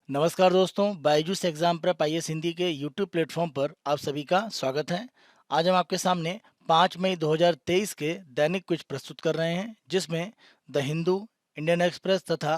नमस्कार दोस्तों, Byju's exam prep IAS Hindi के यूट्यूब प्लेटफॉर्म पर आप सभी का स्वागत है। आज हम आपके सामने 5 मई 2023 के दैनिक क्विज प्रस्तुत कर रहे हैं, जिसमें द हिंदू, इंडियन एक्सप्रेस तथा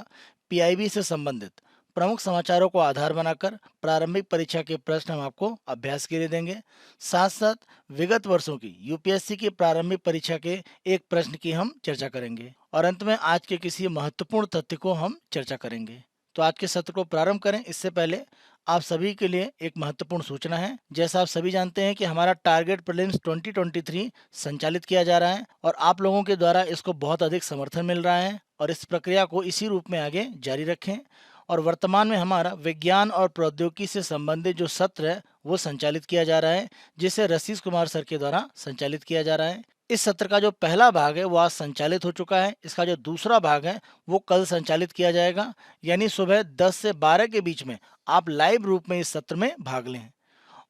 पीआईबी से संबंधित प्रमुख समाचारों को आधार बनाकर प्रारंभिक परीक्षा के प्रश्न हम आपको अभ्यास के लिए देंगे। साथ साथ विगत वर्षों की यूपीएससी की प्रारंभिक परीक्षा के एक प्रश्न की हम चर्चा करेंगे और अंत में आज के किसी महत्वपूर्ण तथ्य को हम चर्चा करेंगे। तो आज के सत्र को प्रारंभ करें इससे पहले आप सभी के लिए एक महत्वपूर्ण सूचना है। जैसा आप सभी जानते हैं कि हमारा टारगेट प्रीलिम्स 2023 संचालित किया जा रहा है और आप लोगों के द्वारा इसको बहुत अधिक समर्थन मिल रहा है और इस प्रक्रिया को इसी रूप में आगे जारी रखें। और वर्तमान में हमारा विज्ञान और प्रौद्योगिकी से संबंधित जो सत्र है वो संचालित किया जा रहा है, जिसे रसीस कुमार सर के द्वारा संचालित किया जा रहा है। इस सत्र का जो पहला भाग है वो आज संचालित हो चुका है। इसका जो दूसरा भाग है वो कल संचालित किया जाएगा, यानी सुबह 10 से 12 के बीच में आप लाइव रूप में इस सत्र में भाग लें।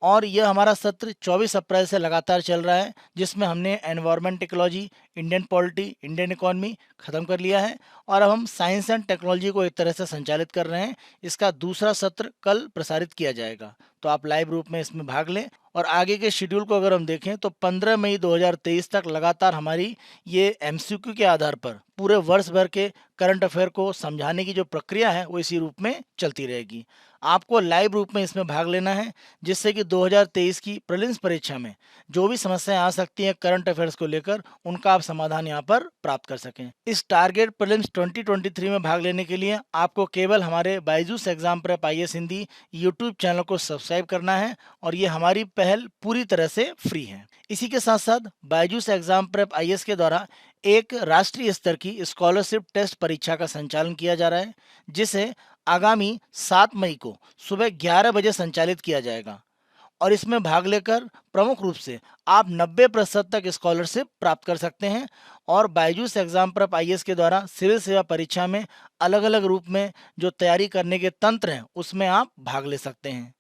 और यह हमारा सत्र 24 अप्रैल से लगातार चल रहा है, जिसमें हमने environment ecology, Indian polity, Indian economy खत्म कर लिया है और अब हम साइंस एंड टेक्नोलॉजी को एक तरह से संचालित कर रहे हैं। इसका दूसरा सत्र कल प्रसारित किया जाएगा, तो आप लाइव रूप में इसमें भाग लें। और आगे के शेड्यूल को अगर हम देखें तो 15 मई 2023 तक लगातार हमारी ये एमसीक्यू के आधार पर पूरे वर्ष भर के करंट अफेयर को समझाने की जो प्रक्रिया है वो इसी रूप में चलती रहेगी। आपको लाइव रूप में इसमें भाग लेना है, जिससे कि 2023 की प्रीलिम्स परीक्षा में जो भी समस्याएं आ सकती हैं करंट अफेयर्स को लेकर, उनका आप समाधान यहाँ पर प्राप्त कर सकें। इस टारगेट प्रीलिम्स 2023 में भाग लेने के लिए आपको केवल हमारे Byju's exam prep IAS Hindi YouTube channel को सब्सक्राइब करना है और ये हमारी पहल पूरी तरह से फ्री है। इसी के साथ साथ बायजूस एग्जाम प्रेप आईएएस के द्वारा एक राष्ट्रीय स्तर की स्कॉलरशिप टेस्ट परीक्षा का संचालन किया जा रहा है, जिसे आगामी 7 मई को सुबह 11 बजे संचालित किया जाएगा और इसमें भाग लेकर प्रमुख रूप से आप 90% तक स्कॉलरशिप प्राप्त कर सकते हैं। और बायजूस एग्जाम प्रेप आईएएस के द्वारा सिविल सेवा परीक्षा में अलग अलग रूप में जो तैयारी करने के तंत्र हैं उसमें आप भाग ले सकते हैं।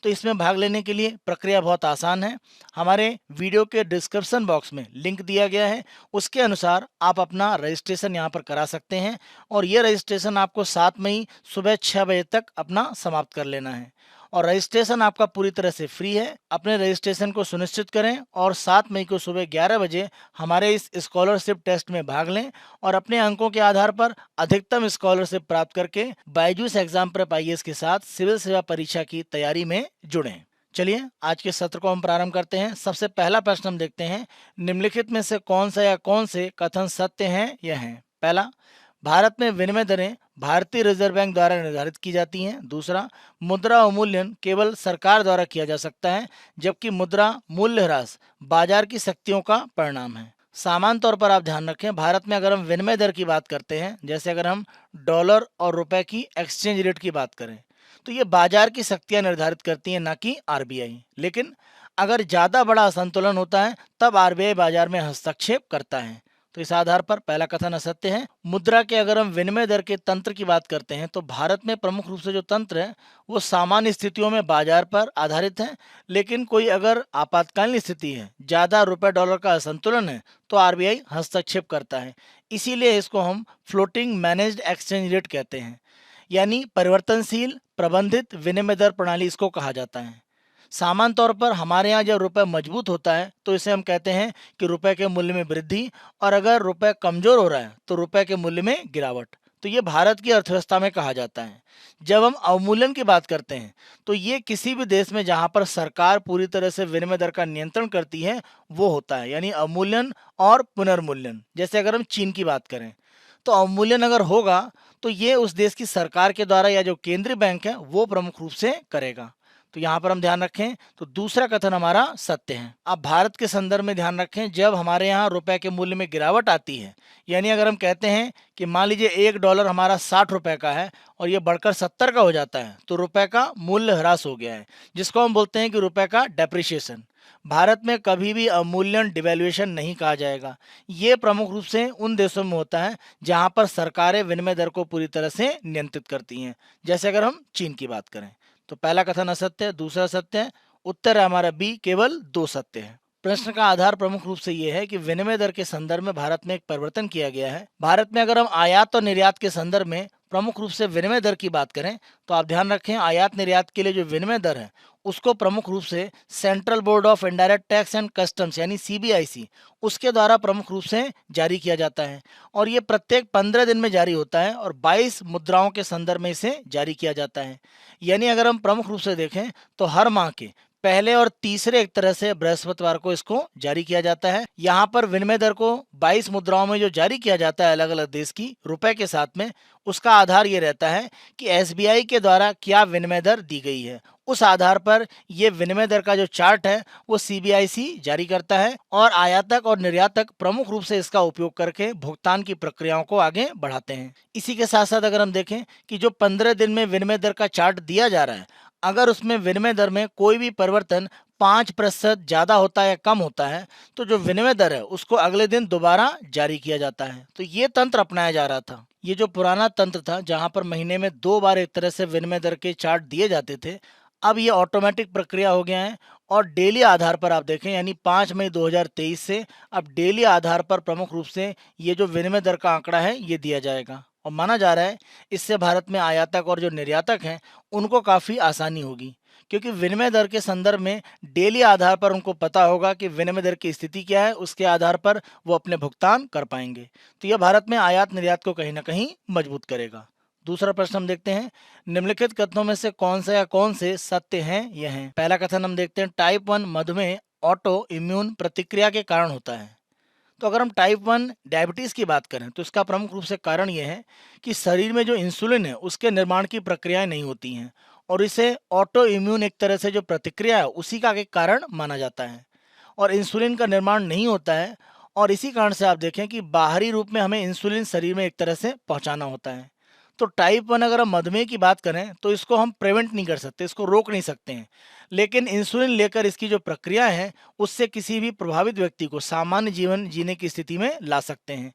तो इसमें भाग लेने के लिए प्रक्रिया बहुत आसान है। हमारे वीडियो के डिस्क्रिप्शन बॉक्स में लिंक दिया गया है, उसके अनुसार आप अपना रजिस्ट्रेशन यहाँ पर करा सकते हैं और ये रजिस्ट्रेशन आपको 7 मई सुबह 6 बजे तक अपना समाप्त कर लेना है और रजिस्ट्रेशन आपका पूरी तरह से फ्री है। अपने रजिस्ट्रेशन को सुनिश्चित करें और 7 मई को सुबह 11 बजे हमारे इस स्कॉलरशिप टेस्ट में भाग लें और अपने अंकों के आधार पर अधिकतम स्कॉलरशिप प्राप्त करके बायजूस एग्जाम प्रेप आईएएस के साथ सिविल सेवा परीक्षा की तैयारी में जुड़ें। चलिए आज के सत्र को हम प्रारंभ करते हैं। सबसे पहला प्रश्न हम देखते हैं, निम्नलिखित में से कौन सा या कौन से कथन सत्य हैं या हैं। पहला, भारत में विनिमय दरें भारतीय रिजर्व बैंक द्वारा निर्धारित की जाती हैं। दूसरा, मुद्रा अवमूल्यन केवल सरकार द्वारा किया जा सकता है, जबकि मुद्रा मूल्यह्रास बाजार की शक्तियों का परिणाम है। सामान्य तौर पर आप ध्यान रखें, भारत में अगर हम विनिमय दर की बात करते हैं, जैसे अगर हम डॉलर और रुपए की एक्सचेंज रेट की बात करें, तो ये बाजार की शक्तियां निर्धारित करती हैं, ना कि आरबीआई। लेकिन अगर ज़्यादा बड़ा असंतुलन होता है तब आरबीआई बाजार में हस्तक्षेप करता है। तो इस आधार पर पहला कथन असत्य है। मुद्रा के अगर हम विनिमय दर के तंत्र की बात करते हैं तो भारत में प्रमुख रूप से जो तंत्र है वो सामान्य स्थितियों में बाजार पर आधारित है, लेकिन कोई अगर आपातकालीन स्थिति है, ज़्यादा रुपए डॉलर का असंतुलन है, तो आरबीआई हस्तक्षेप करता है। इसीलिए इसको हम फ्लोटिंग मैनेज्ड एक्सचेंज रेट कहते हैं, यानी परिवर्तनशील प्रबंधित विनिमय दर प्रणाली इसको कहा जाता है। सामान्य तौर पर हमारे यहाँ जब रुपए मजबूत होता है तो इसे हम कहते हैं कि रुपए के मूल्य में वृद्धि, और अगर रुपए कमजोर हो रहा है तो रुपए के मूल्य में गिरावट। तो ये भारत की अर्थव्यवस्था में कहा जाता है। जब हम अवमूल्यन की बात करते हैं तो ये किसी भी देश में जहाँ पर सरकार पूरी तरह से विनिमय दर का नियंत्रण करती है वो होता है, यानी अवमूल्यन और पुनर्मूल्यन। जैसे अगर हम चीन की बात करें तो अवमूल्यन अगर होगा तो ये उस देश की सरकार के द्वारा या जो केंद्रीय बैंक है वो प्रमुख रूप से करेगा। तो यहाँ पर हम ध्यान रखें तो दूसरा कथन हमारा सत्य है। अब भारत के संदर्भ में ध्यान रखें, जब हमारे यहाँ रुपए के मूल्य में गिरावट आती है, यानी अगर हम कहते हैं कि मान लीजिए $1 हमारा 60 रुपए का है और ये बढ़कर 70 का हो जाता है, तो रुपए का मूल्य ह्रास हो गया है, जिसको हम बोलते हैं कि रुपए का डेप्रिशिएशन। भारत में कभी भी अवमूल्यन डिवैल्यूएशन नहीं कहा जाएगा। ये प्रमुख रूप से उन देशों में होता है जहाँ पर सरकारें विनिमय दर को पूरी तरह से नियंत्रित करती हैं, जैसे अगर हम चीन की बात करें। तो पहला कथन असत्य है, दूसरा सत्य है। उत्तर है हमारा बी, केवल 2 सत्य है। प्रश्न का आधार प्रमुख रूप से यह है कि विनिमय दर के संदर्भ में भारत में एक परिवर्तन किया गया है। भारत में अगर हम आयात और निर्यात के संदर्भ में प्रमुख रूप से विनिमय दर की बात करें तो आप ध्यान रखें, आयात निर्यात के लिए जो विनिमय दर है उसको प्रमुख रूप से central board of indirect tax and customs यानी सीबीआईसी उसके द्वारा प्रमुख रूप से जारी किया जाता है। और ये प्रत्येक 15 दिन में जारी होता है और 22 मुद्राओं के संदर्भ में इसे जारी किया जाता है। यानी अगर हम प्रमुख रूप से देखें तो हर माह के पहले और तीसरे एक तरह से बृहस्पतिवार को इसको जारी किया जाता है। यहाँ पर विनिमय दर को 22 मुद्राओं में जो जारी किया जाता है अलग अलग देश की रुपए के साथ में, उसका आधार ये रहता है कि एसबीआई के द्वारा क्या विनिमय दर दी गई है। उस आधार पर ये विनिमय दर का जो चार्ट है वो सीबीआईसी जारी करता है और आयातक और निर्यातक प्रमुख रूप से इसका उपयोग करके भुगतान की प्रक्रियाओं को आगे बढ़ाते हैं। इसी के साथ साथ अगर हम देखें कि जो 15 दिन में विनिमय दर का चार्ट दिया जा रहा है, अगर उसमें विनिमय दर में कोई भी परिवर्तन 5% ज्यादा होता है या कम होता है तो जो विनिमय दर है उसको अगले दिन दोबारा जारी किया जाता है। तो ये तंत्र अपनाया जा रहा था। ये जो पुराना तंत्र था जहां पर महीने में 2 बार एक तरह से विनिमय दर के चार्ट दिए जाते थे, अब ये ऑटोमेटिक प्रक्रिया हो गया है और डेली आधार पर आप देखें यानी 5 मई 2023 से अब डेली आधार पर प्रमुख रूप से ये जो विनिमय दर का आंकड़ा है ये दिया जाएगा। और माना जा रहा है इससे भारत में आयातक और जो निर्यातक हैं उनको काफ़ी आसानी होगी, क्योंकि विनिमय दर के संदर्भ में डेली आधार पर उनको पता होगा कि विनिमय दर की स्थिति क्या है, उसके आधार पर वो अपने भुगतान कर पाएंगे। तो यह भारत में आयात निर्यात को कहीं ना कहीं मजबूत करेगा। दूसरा प्रश्न हम देखते हैं, निम्नलिखित कथनों में से कौन सा या कौन से सत्य हैं यह हैं। पहला कथन हम देखते हैं, टाइप 1 मधुमेह ऑटो इम्यून प्रतिक्रिया के कारण होता है। तो अगर हम टाइप 1 डायबिटीज़ की बात करें तो इसका प्रमुख रूप से कारण यह है कि शरीर में जो इंसुलिन है उसके निर्माण की प्रक्रियाएं नहीं होती हैं और इसे ऑटो इम्यून एक तरह से जो प्रतिक्रिया है उसी का एक कारण माना जाता है। और इंसुलिन का निर्माण नहीं होता है और इसी कारण से आप देखें कि बाहरी रूप में हमें इंसुलिन शरीर में एक तरह से पहुंचाना होता है। तो टाइप 1 अगर हम मधुमेह की बात करें तो इसको हम प्रिवेंट नहीं कर सकते, इसको रोक नहीं सकते हैं, लेकिन इंसुलिन लेकर इसकी जो प्रक्रिया है उससे किसी भी प्रभावित व्यक्ति को सामान्य जीवन जीने की स्थिति में ला सकते हैं।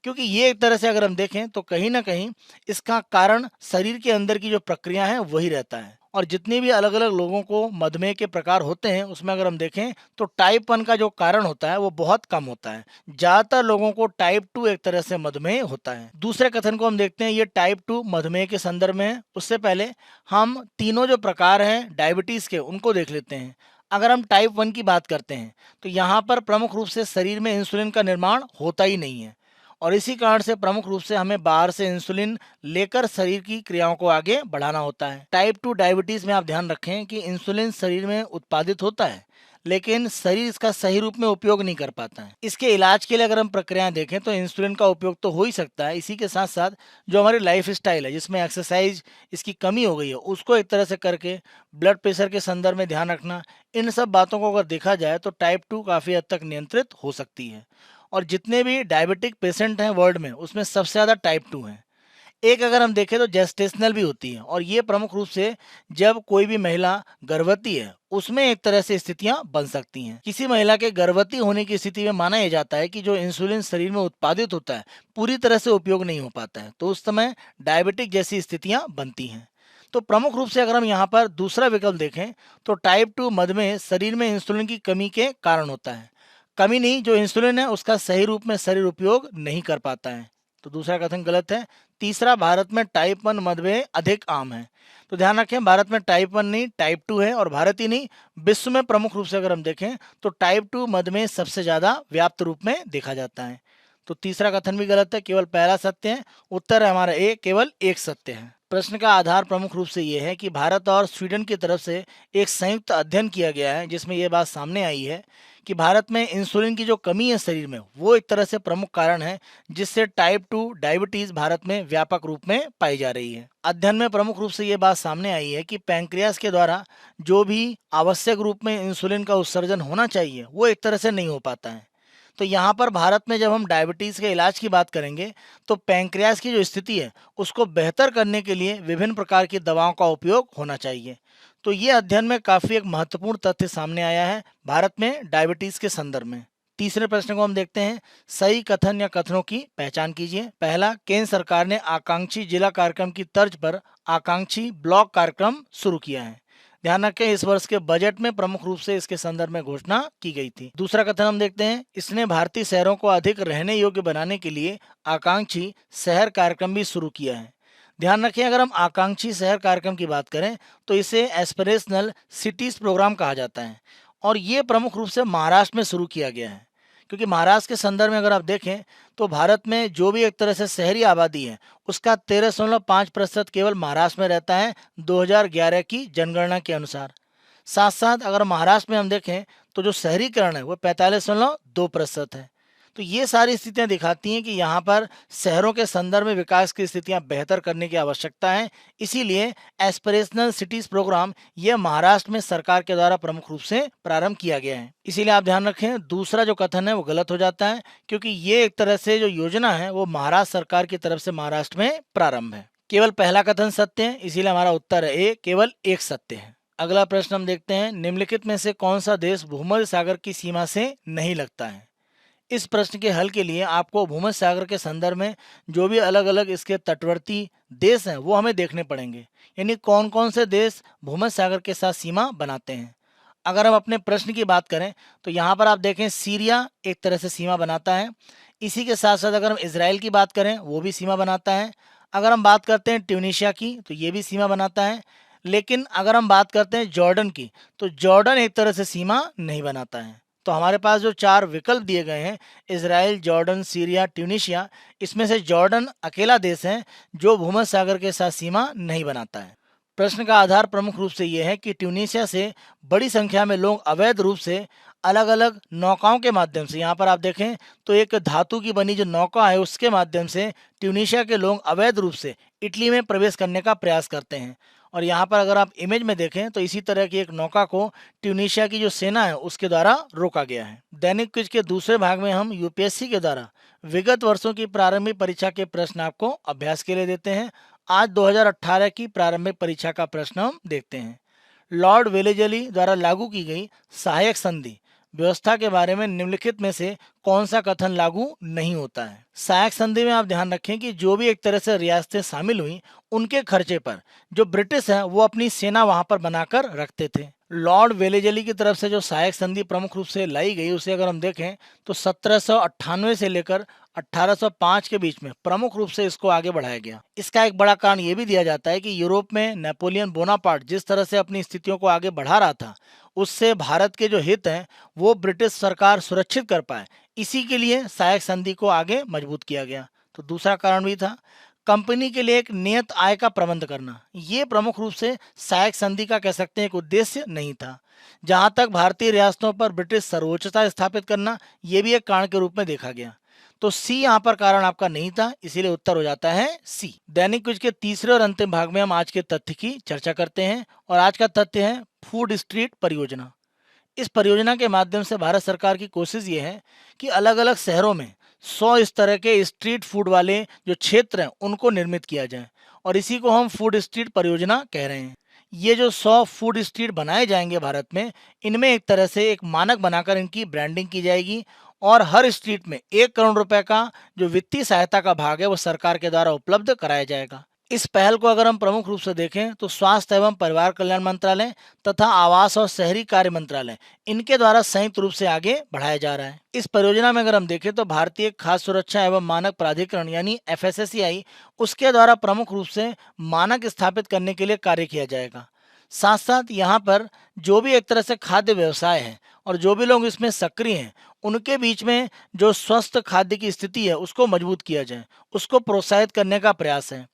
क्योंकि ये एक तरह से अगर हम देखें तो कहीं ना कहीं इसका कारण शरीर के अंदर की जो प्रक्रिया है वही रहता है। और जितने भी अलग अलग लोगों को मधुमेह के प्रकार होते हैं उसमें अगर हम देखें तो टाइप 1 का जो कारण होता है वो बहुत कम होता है। ज्यादातर लोगों को टाइप 2 एक तरह से मधुमेह होता है। दूसरे कथन को हम देखते हैं, ये टाइप 2 मधुमेह के संदर्भ में है। उससे पहले हम तीनों जो प्रकार हैं डायबिटीज के उनको देख लेते हैं। अगर हम टाइप 1 की बात करते हैं तो यहाँ पर प्रमुख रूप से शरीर में इंसुलिन का निर्माण होता ही नहीं है और इसी कारण से प्रमुख रूप से हमें बाहर से इंसुलिन लेकर शरीर की क्रियाओं को आगे बढ़ाना होता है। टाइप 2 डायबिटीज में आप ध्यान रखें कि इंसुलिन शरीर में उत्पादित होता है लेकिन शरीर इसका सही रूप में उपयोग नहीं कर पाता है। इसके इलाज के लिए अगर हम प्रक्रियाएं देखें तो इंसुलिन का उपयोग तो हो ही सकता है, इसी के साथ साथ जो हमारी लाइफ स्टाइल है जिसमें एक्सरसाइज इसकी कमी हो गई है उसको एक तरह से करके ब्लड प्रेशर के संदर्भ में ध्यान रखना, इन सब बातों को अगर देखा जाए तो टाइप 2 काफ़ी हद तक नियंत्रित हो सकती है। और जितने भी डायबिटिक पेशेंट हैं वर्ल्ड में उसमें सबसे ज़्यादा टाइप 2 हैं। एक अगर हम देखें तो जेस्टेशनल भी होती है और ये प्रमुख रूप से जब कोई भी महिला गर्भवती है उसमें एक तरह से स्थितियां बन सकती हैं। किसी महिला के गर्भवती होने की स्थिति में माना यह जाता है कि जो इंसुलिन शरीर में उत्पादित होता है पूरी तरह से उपयोग नहीं हो पाता है, तो उस समय डायबिटिक जैसी स्थितियां बनती हैं। तो प्रमुख रूप से अगर हम यहाँ पर दूसरा विकल्प देखें तो टाइप 2 मधुमेह शरीर में इंसुलिन की कमी के कारण होता है। कमी नहीं, जो इंसुलिन है उसका सही रूप में शरीर उपयोग नहीं कर पाता है। तो दूसरा कथन गलत है। तीसरा, भारत में टाइप 1 मधुमेह अधिक आम है। तो ध्यान रखें, भारत में टाइप 1 नहीं टाइप 2 है और भारत ही नहीं विश्व में प्रमुख रूप से अगर हम देखें तो टाइप 2 मधुमेह सबसे ज्यादा व्याप्त रूप में देखा जाता है। तो तीसरा कथन भी गलत है, केवल पहला सत्य है। उत्तर है हमारा ए, केवल एक सत्य है। प्रश्न का आधार प्रमुख रूप से ये है कि भारत और स्वीडन की तरफ से एक संयुक्त अध्ययन किया गया है जिसमें यह बात सामने आई है कि भारत में इंसुलिन की जो कमी है शरीर में वो एक तरह से प्रमुख कारण है जिससे टाइप 2 डायबिटीज भारत में व्यापक रूप में पाई जा रही है। अध्ययन में प्रमुख रूप से ये बात सामने आई है कि पैंक्रियास के द्वारा जो भी आवश्यक रूप में इंसुलिन का उत्सर्जन होना चाहिए वो एक तरह से नहीं हो पाता है। तो यहाँ पर भारत में जब हम डायबिटीज़ के इलाज की बात करेंगे तो पैंक्रियास की जो स्थिति है उसको बेहतर करने के लिए विभिन्न प्रकार की दवाओं का उपयोग होना चाहिए। तो ये अध्ययन में काफ़ी एक महत्वपूर्ण तथ्य सामने आया है भारत में डायबिटीज़ के संदर्भ में। तीसरे प्रश्न को हम देखते हैं, सही कथन या कथनों की पहचान कीजिए। पहला, केंद्र सरकार ने आकांक्षी जिला कार्यक्रम की तर्ज पर आकांक्षी ब्लॉक कार्यक्रम शुरू किया है। ध्यान रखें, इस वर्ष के बजट में प्रमुख रूप से इसके संदर्भ में घोषणा की गई थी। दूसरा कथन हम देखते हैं, इसने भारतीय शहरों को अधिक रहने योग्य बनाने के लिए आकांक्षी शहर कार्यक्रम भी शुरू किया है। ध्यान रखें, अगर हम आकांक्षी शहर कार्यक्रम की बात करें तो इसे एस्पिरेशनल सिटीज प्रोग्राम कहा जाता है और ये प्रमुख रूप से महाराष्ट्र में शुरू किया गया है। क्योंकि महाराष्ट्र के संदर्भ में अगर आप देखें तो भारत में जो भी एक तरह से शहरी आबादी है उसका 13.5% केवल महाराष्ट्र में रहता है 2011 की जनगणना के अनुसार। साथ साथ अगर महाराष्ट्र में हम देखें तो जो शहरीकरण है वो 45.2% है। तो ये सारी स्थितियां दिखाती हैं कि यहाँ पर शहरों के संदर्भ में विकास की स्थितियां बेहतर करने की आवश्यकता है। इसीलिए एस्पिरेशनल सिटीज प्रोग्राम यह महाराष्ट्र में सरकार के द्वारा प्रमुख रूप से प्रारंभ किया गया है। इसीलिए आप ध्यान रखें, दूसरा जो कथन है वो गलत हो जाता है, क्योंकि ये एक तरह से जो योजना है वो महाराष्ट्र सरकार की तरफ से महाराष्ट्र में प्रारंभ है। केवल पहला कथन सत्य है, इसीलिए हमारा उत्तर है ए, केवल एक सत्य है। अगला प्रश्न हम देखते हैं, निम्नलिखित में से कौन सा देश भूमध्य सागर की सीमा से नहीं लगता है। इस प्रश्न के हल के लिए आपको भूमध्य सागर के संदर्भ में जो भी अलग अलग इसके तटवर्ती देश हैं वो हमें देखने पड़ेंगे, यानी कौन कौन से देश भूमध्य सागर के साथ सीमा बनाते हैं। अगर हम अपने प्रश्न की बात करें तो यहाँ पर आप देखें सीरिया एक तरह से सीमा बनाता है। इसी के साथ साथ अगर हम इसराइल की बात करें वो भी सीमा बनाता है। अगर हम बात करते हैं ट्यूनीशिया की तो ये भी सीमा बनाता है। लेकिन अगर हम बात करते हैं जॉर्डन की तो जॉर्डन एक तरह से सीमा नहीं बनाता है। तो हमारे पास जो चार विकल्प दिए गए हैं, इजराइल, जॉर्डन, सीरिया, ट्यूनीशिया, इसमें से जॉर्डन अकेला देश है जो भूमध्य सागर के साथ सीमा नहीं बनाता है। प्रश्न का आधार प्रमुख रूप से यह है कि ट्यूनीशिया से बड़ी संख्या में लोग अवैध रूप से अलग अलग नौकाओं के माध्यम से, यहाँ पर आप देखें तो एक धातु की बनी जो नौका है उसके माध्यम से ट्यूनीशिया के लोग अवैध रूप से इटली में प्रवेश करने का प्रयास करते हैं। और यहाँ पर अगर आप इमेज में देखें तो इसी तरह की एक नौका को ट्यूनीशिया की जो सेना है उसके द्वारा रोका गया है। दैनिक क्विज के दूसरे भाग में हम यूपीएससी के द्वारा विगत वर्षों की प्रारंभिक परीक्षा के प्रश्न आपको अभ्यास के लिए देते हैं। आज 2018 की प्रारंभिक परीक्षा का प्रश्न हम देखते हैं। लॉर्ड वेलेजली द्वारा लागू की गई सहायक संधि व्यवस्था के बारे में निम्नलिखित में से कौन सा कथन लागू नहीं होता है। सहायक संधि में आप ध्यान रखें कि जो भी एक तरह से रियासतें शामिल हुई उनके खर्चे पर जो ब्रिटिश हैं वो अपनी सेना वहां पर बनाकर रखते थे। लॉर्ड वेलेजली की तरफ से जो सहायक संधि प्रमुख रूप से लाई गई उसे अगर हम देखें तो 1798 से लेकर 1805 के बीच में प्रमुख रूप से इसको आगे बढ़ाया गया। इसका एक बड़ा कारण ये भी दिया जाता है कि यूरोप में नेपोलियन बोनापार्ट जिस तरह से अपनी स्थितियों को आगे बढ़ा रहा था उससे भारत के जो हित हैं वो ब्रिटिश सरकार सुरक्षित कर पाए, इसी के लिए सहायक संधि को आगे मजबूत किया गया। तो दूसरा कारण भी था कंपनी के लिए एक नियत आय का प्रबंध करना, ये प्रमुख रूप से सहायक संधि का कह सकते हैं एक उद्देश्य नहीं था। जहां तक भारतीय रियासतों पर ब्रिटिश सर्वोच्चता स्थापित करना, ये भी एक कारण के रूप में देखा गया। तो सी यहाँ पर कारण आपका नहीं था, इसीलिए उत्तर हो जाता है सी। दैनिक क्विज के तीसरे और अंतिम भाग में हम आज के तथ्य की चर्चा करते हैं और आज का तथ्य है फूड स्ट्रीट परियोजना। इस परियोजना के माध्यम से भारत सरकार की कोशिश ये है कि अलग अलग शहरों में 100 इस तरह के स्ट्रीट फूड वाले जो क्षेत्र हैं उनको निर्मित किया जाए और इसी को हम फूड स्ट्रीट परियोजना कह रहे हैं। ये जो 100 फूड स्ट्रीट बनाए जाएंगे भारत में, इनमें एक तरह से एक मानक बनाकर इनकी ब्रांडिंग की जाएगी और हर स्ट्रीट में 1 करोड़ रुपए का जो वित्तीय सहायता का भाग है वो सरकार के द्वारा उपलब्ध कराया जाएगा। इस पहल को अगर हम प्रमुख रूप से देखें तो स्वास्थ्य एवं परिवार कल्याण मंत्रालय तथा आवास और शहरी कार्य मंत्रालय इनके द्वारा संयुक्त रूप से आगे बढ़ाया जा रहा है। इस परियोजना में अगर हम देखें तो भारतीय खाद्य सुरक्षा एवं मानक प्राधिकरण यानी FSSAI उसके द्वारा प्रमुख रूप से मानक स्थापित करने के लिए कार्य किया जाएगा। साथ साथ यहाँ पर जो भी एक तरह से खाद्य व्यवसाय है और जो भी लोग इसमें सक्रिय हैं उनके बीच में जो स्वस्थ खाद्य की स्थिति है उसको मजबूत किया जाए, उसको प्रोत्साहित करने का प्रयास है।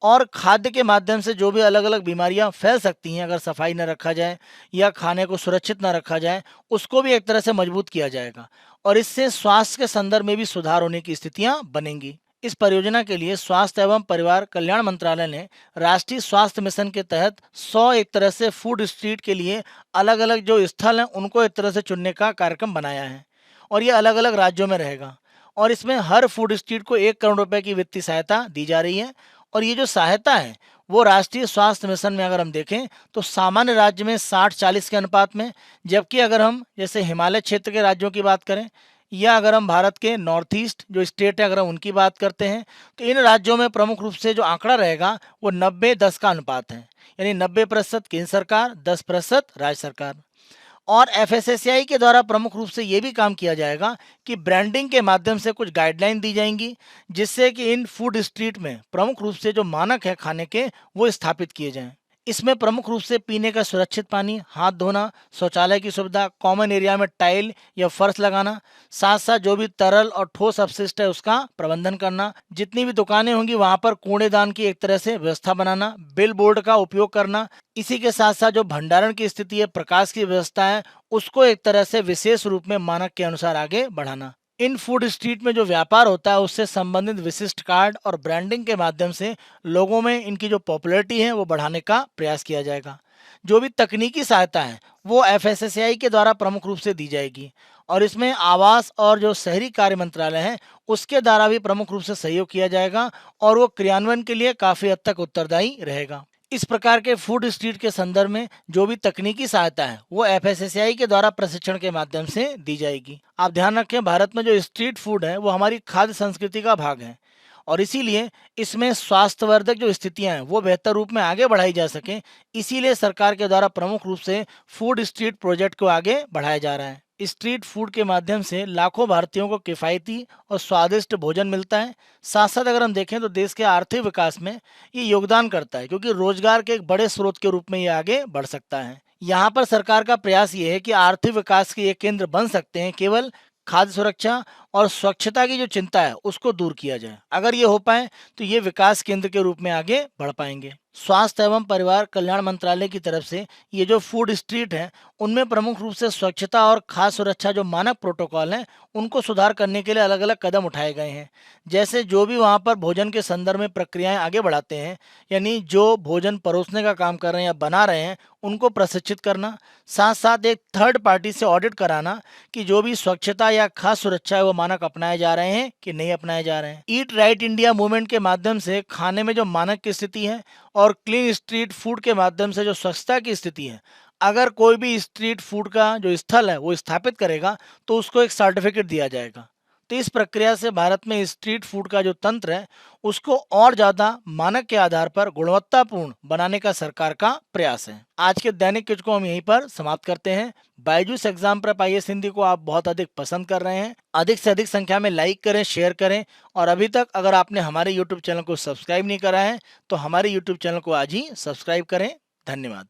और खाद्य के माध्यम से जो भी अलग अलग बीमारियां फैल सकती हैं अगर सफाई न रखा जाए या खाने को सुरक्षित न रखा जाए, उसको भी एक तरह से मजबूत किया जाएगा और इससे स्वास्थ्य के संदर्भ में भी सुधार होने की स्थितियां बनेंगी। इस परियोजना के लिए स्वास्थ्य एवं परिवार कल्याण मंत्रालय ने राष्ट्रीय स्वास्थ्य मिशन के तहत 100 एक तरह से फूड स्ट्रीट के लिए अलग अलग जो स्थल हैं उनको एक तरह से चुनने का कार्यक्रम बनाया है और ये अलग अलग राज्यों में रहेगा और इसमें हर फूड स्ट्रीट को 1 करोड़ रुपए की वित्तीय सहायता दी जा रही है। और ये जो सहायता है वो राष्ट्रीय स्वास्थ्य मिशन में अगर हम देखें तो सामान्य राज्य में 60-40 के अनुपात में, जबकि अगर हम जैसे हिमालय क्षेत्र के राज्यों की बात करें या अगर हम भारत के नॉर्थ ईस्ट जो स्टेट है अगर हम उनकी बात करते हैं तो इन राज्यों में प्रमुख रूप से जो आंकड़ा रहेगा वो 90-10 का अनुपात है, यानी 90% केंद्र सरकार, 10% राज्य सरकार। और एफएसएसएआई के द्वारा प्रमुख रूप से ये भी काम किया जाएगा कि ब्रांडिंग के माध्यम से कुछ गाइडलाइन दी जाएंगी, जिससे कि इन फूड स्ट्रीट में प्रमुख रूप से जो मानक है खाने के वो स्थापित किए जाएं। इसमें प्रमुख रूप से पीने का सुरक्षित पानी, हाथ धोना, शौचालय की सुविधा, कॉमन एरिया में टाइल या फर्श लगाना, साथ साथ जो भी तरल और ठोस अपशिष्ट है उसका प्रबंधन करना, जितनी भी दुकानें होंगी वहां पर कूड़ेदान की एक तरह से व्यवस्था बनाना, बिल बोर्ड का उपयोग करना। इसी के साथ साथ जो भंडारण की स्थिति है, प्रकाश की व्यवस्था है, उसको एक तरह से विशेष रूप में मानक के अनुसार आगे बढ़ाना। इन फूड स्ट्रीट में जो व्यापार होता है उससे संबंधित विशिष्ट कार्ड और ब्रांडिंग के माध्यम से लोगों में इनकी जो पॉपुलैरिटी है वो बढ़ाने का प्रयास किया जाएगा। जो भी तकनीकी सहायता है वो एफएसएसएआई के द्वारा प्रमुख रूप से दी जाएगी, और इसमें आवास और जो शहरी कार्य मंत्रालय है उसके द्वारा भी प्रमुख रूप से सहयोग किया जाएगा, और वो क्रियान्वयन के लिए काफी हद तक उत्तरदायी रहेगा। इस प्रकार के फूड स्ट्रीट के संदर्भ में जो भी तकनीकी सहायता है वो एफएसएसएआई के द्वारा प्रशिक्षण के माध्यम से दी जाएगी। आप ध्यान रखें, भारत में जो स्ट्रीट फूड है वो हमारी खाद्य संस्कृति का भाग है, और इसीलिए इसमें स्वास्थ्यवर्धक जो स्थितियां हैं वो बेहतर रूप में आगे बढ़ाई जा सके, इसीलिए सरकार के द्वारा प्रमुख रूप से फूड स्ट्रीट प्रोजेक्ट को आगे बढ़ाया जा रहा है। स्ट्रीट फूड के माध्यम से लाखों भारतीयों को किफ़ायती और स्वादिष्ट भोजन मिलता है। साथ साथ अगर हम देखें तो देश के आर्थिक विकास में ये योगदान करता है, क्योंकि रोजगार के एक बड़े स्रोत के रूप में ये आगे बढ़ सकता है। यहाँ पर सरकार का प्रयास ये है कि आर्थिक विकास के ये केंद्र बन सकते हैं केवल खाद्य सुरक्षा और स्वच्छता की जो चिंता है उसको दूर किया जाए। अगर ये हो पाए तो ये विकास केंद्र के रूप में आगे बढ़ पाएंगे। स्वास्थ्य एवं परिवार कल्याण मंत्रालय की तरफ से ये जो फूड स्ट्रीट है उनमें प्रमुख रूप से स्वच्छता और खाद्य सुरक्षा जो मानक प्रोटोकॉल हैं उनको सुधार करने के लिए अलग अलग कदम उठाए गए हैं। जैसे जो भी वहाँ पर भोजन के संदर्भ में प्रक्रियाएं आगे बढ़ाते हैं, यानी जो भोजन परोसने का काम कर रहे हैं या बना रहे हैं उनको प्रशिक्षित करना, साथ साथ एक थर्ड पार्टी से ऑडिट कराना कि जो भी स्वच्छता या खाद्य सुरक्षा है वो मानक अपनाए जा रहे हैं कि नहीं अपनाए जा रहे हैं। ईट राइट इंडिया मूवमेंट के माध्यम से खाने में जो मानक की स्थिति है और क्लीन स्ट्रीट फूड के माध्यम से जो स्वच्छता की स्थिति है, अगर कोई भी स्ट्रीट फूड का जो स्थल है वो स्थापित करेगा तो उसको एक सर्टिफिकेट दिया जाएगा। तो इस प्रक्रिया से भारत में स्ट्रीट फूड का जो तंत्र है उसको और ज्यादा मानक के आधार पर गुणवत्तापूर्ण बनाने का सरकार का प्रयास है। आज के दैनिक क्विज को हम यहीं पर समाप्त करते हैं। Byju's exam prep IAS Hindi को आप बहुत अधिक पसंद कर रहे हैं, अधिक से अधिक संख्या में लाइक करें, शेयर करें, और अभी तक अगर आपने हमारे यूट्यूब चैनल को सब्सक्राइब नहीं करा है तो हमारे यूट्यूब चैनल को आज ही सब्सक्राइब करें। धन्यवाद।